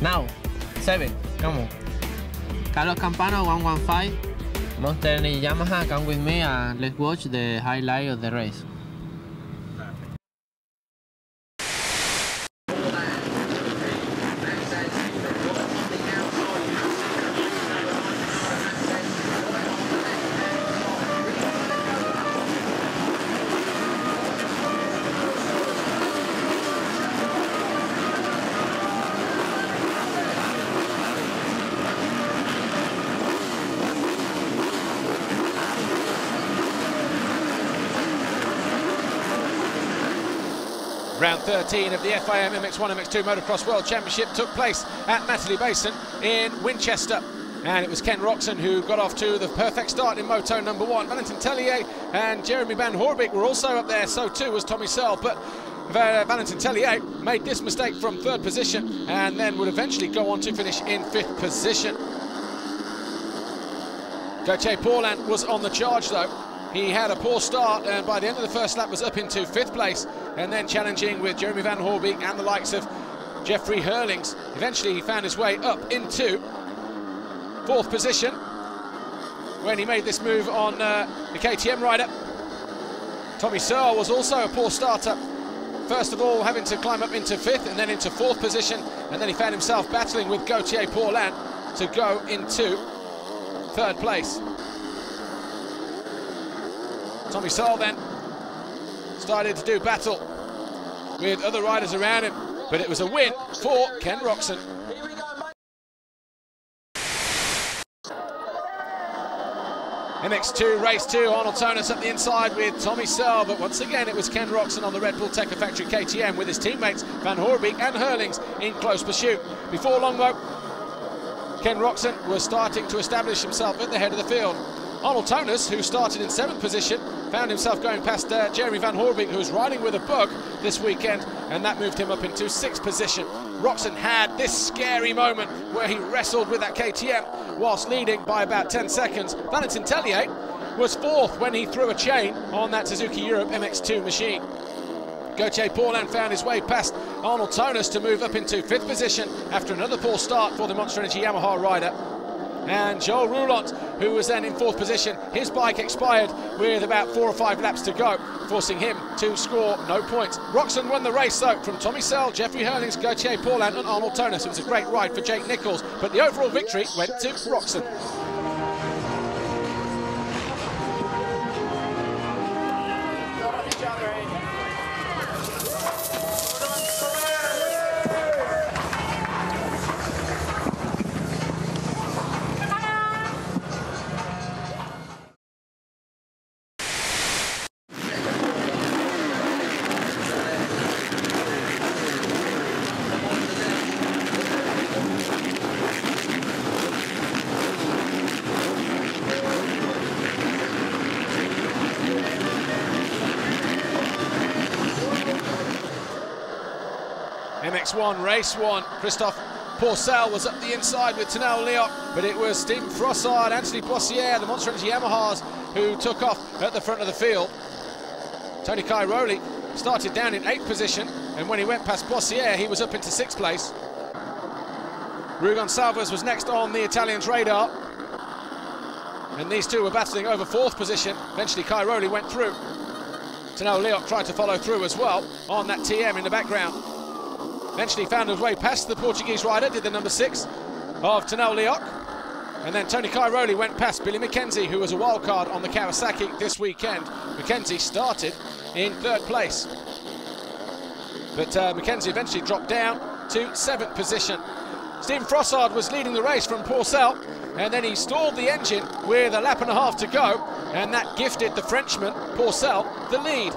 Now, 7, come on. Carlos Campano, 115. Monster Energy Yamaha, come with me and let's watch the highlight of the race. Round 13 of the FIM MX1 and MX2 Motocross World Championship took place at Matterley Basin in Winchester. And it was Ken Roczen who got off to the perfect start in Moto number 1. Valentin Tellier and Jeremy Van Hoorbeek were also up there, so too was Tommy Searle. But Valentin Tellier made this mistake from 3rd position and then would eventually go on to finish in 5th position. Gauthier Paulin was on the charge though. He had a poor start and by the end of the first lap was up into 5th place and then challenging with Jeremy Van Hoorbeek and the likes of Jeffrey Hurlings. Eventually he found his way up into 4th position when he made this move on the KTM rider. Tommy Searle was also a poor starter. First of all having to climb up into 5th and then into 4th position, and then he found himself battling with Gauthier Paulin to go into 3rd place. Tommy Searle then started to do battle with other riders around him, but it was a win for Ken Roczen. MX2 race 2, Arnold Tonus up the inside with Tommy Searle, but once again it was Ken Roczen on the Red Bull Tekka Factory KTM with his teammates Van Hoorbeek and Hurlings in close pursuit. Before long though, Ken Roczen was starting to establish himself at the head of the field. Arnold Tonus, who started in 7th position, found himself going past Jeremy Van Hoorbeek, who was riding with a bug this weekend, and that moved him up into 6th position. Roczen had this scary moment where he wrestled with that KTM whilst leading by about 10 seconds. Valentin Tellier was 4th when he threw a chain on that Suzuki Europe MX2 machine. Gauthier Paulin found his way past Arnold Tonus to move up into 5th position after another poor start for the Monster Energy Yamaha rider. And Joel Roulant, who was then in 4th position, his bike expired with about 4 or 5 laps to go, forcing him to score no points. Roczen won the race though from Tommy Searle, Jeffrey Hurlings, Gauthier Paulin and Arnold Tonus. It was a great ride for Jake Nichols, but the overall victory went to Roczen. MX1 race 1, Christophe Pourcel was up the inside with Tanel Leoc, but it was Stephen Frossard, Anthony Boissiere, the Monster Energy Yamahas who took off at the front of the field. Tony Cairoli started down in 8th position, and when he went past Boissiere he was up into 6th place. Rui Gonçalves was next on the Italian's radar, and these two were battling over 4th position. Eventually Cairoli went through. Tanel Leoc tried to follow through as well on that TM in the background. Eventually found his way past the Portuguese rider, did the number 6 of Tanel Leoc. And then Tony Cairoli went past Billy McKenzie, who was a wild card on the Kawasaki this weekend. McKenzie started in 3rd place. But McKenzie eventually dropped down to 7th position. Stephen Frossard was leading the race from Pourcel, and then he stalled the engine with a lap and a half to go, and that gifted the Frenchman, Pourcel, the lead.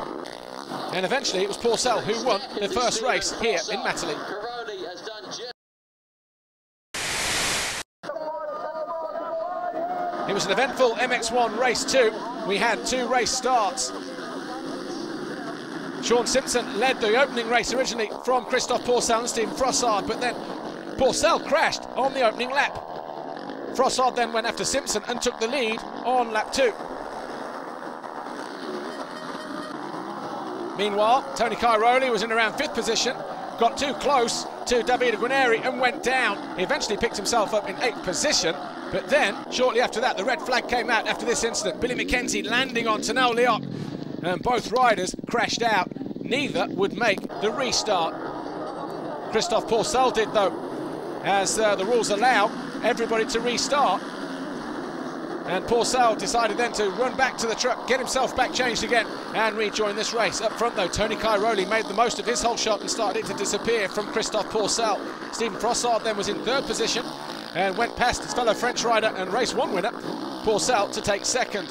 And eventually it was Pourcel who won the first race here in Matterley. It was an eventful MX1 race 2. We had 2 race starts. Sean Simpson led the opening race originally from Christophe Pourcel and Stephen Frossard, but then Pourcel crashed on the opening lap. Frossard then went after Simpson and took the lead on lap 2. Meanwhile, Tony Cairoli was in around 5th position, got too close to Davide Guarneri and went down. He eventually picked himself up in 8th position, but then, shortly after that, the red flag came out after this incident. Billy McKenzie landing on Tanel Leoc, and both riders crashed out. Neither would make the restart. Christophe Pourcel did, though, as the rules allow everybody to restart. And Pourcel decided then to run back to the truck, get himself back changed again, and rejoin this race. Up front, though, Tony Cairoli made the most of his whole shot and started it to disappear from Christophe Pourcel. Stephen Frossard then was in 3rd position and went past his fellow French rider and race 1 winner, Pourcel, to take 2nd.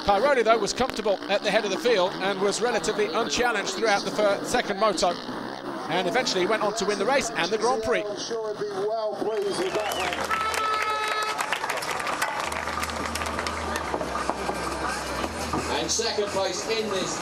Cairoli, though, was comfortable at the head of the field and was relatively unchallenged throughout the 2nd moto, and eventually went on to win the race and the Grand Prix. And 2nd place in this